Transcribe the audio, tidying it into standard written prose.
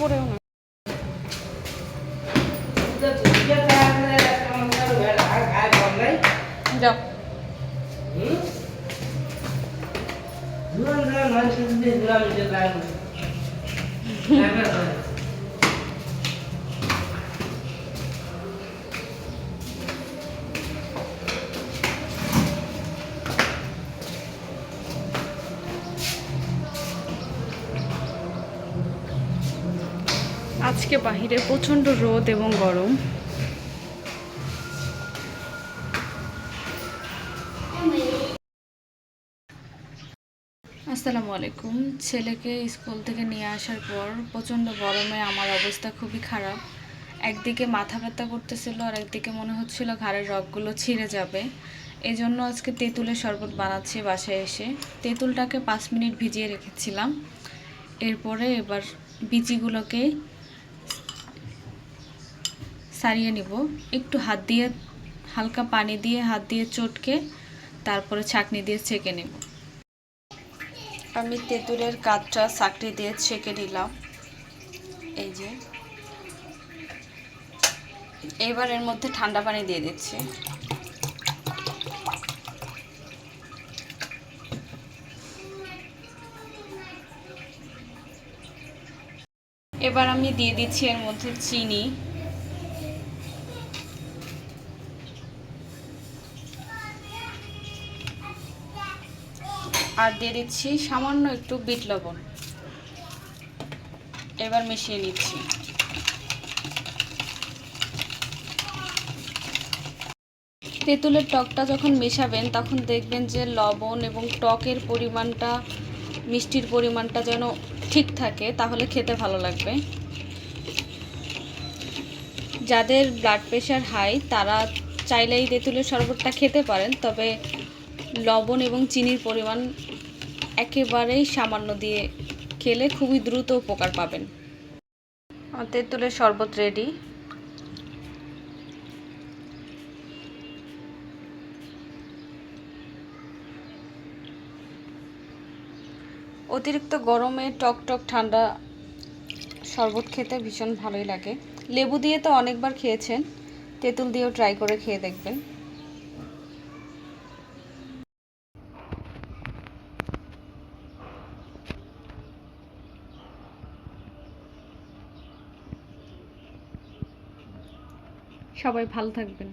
পড়েও না। যাও। আজকে বাহিরে প্রচণ্ড রোদ এবং গরম। আসসালামু আলাইকুম। ছেলেকে স্কুল থেকে নিয়ে আসার পর প্রচণ্ড গরমে আমার অবস্থা খুবই খারাপ। একদিকে মাথা ব্যথা করতেছিল আর একদিকে মনে হচ্ছিল ঘাড়ের রগগুলো ছিঁড়ে যাবে। এই জন্য আজকে তেঁতুলের শরবত বানাচ্ছি বাসায় এসে। তেঁতুলটাকে 5 মিনিট ভিজিয়ে রেখেছিলাম। এরপরে এবার বিচিগুলোকে ছাড়িয়ে নিব। একটু হাত দিয়ে হালকা পানি দিয়ে হাত দিয়ে চটকে তারপরে ছাঁকনি দিয়ে ছেঁকে নেব। আমি তেঁতুলের কাঠটা ছাঁকনি দিয়ে ছেঁকে নিলাম। এই যে, এবার এর মধ্যে ঠান্ডা পানি দিয়ে দিচ্ছি। এবার আমি দিয়ে দিচ্ছি এর মধ্যে চিনি। আর দিয়ে দিচ্ছি সামান্য একটু বিট লবণ। এবার মিশিয়ে নিচ্ছি। তেঁতুলের টকটা যখন মেশাবেন তখন দেখবেন যে লবণ এবং টকের পরিমাণটা, মিষ্টির পরিমাণটা যেন ঠিক থাকে, তাহলে খেতে ভালো লাগবে। যাদের ব্লাড প্রেশার হাই তারা চাইলে এই তেঁতুলের শরবতটা খেতে পারেন, তবে লবণ এবং চিনির পরিমাণ একেবারেই সামান্য দিয়ে খেলে খুবই দ্রুত উপকার পাবেন। তেঁতুলের শরবত রেডি। অতিরিক্ত গরমে টক টক ঠান্ডা শরবত খেতে ভীষণ ভালোই লাগে। লেবু দিয়ে তো অনেকবার খেয়েছেন, তেঁতুল দিয়েও ট্রাই করে খেয়ে দেখবেন। সবাই ভালো থাকবেন।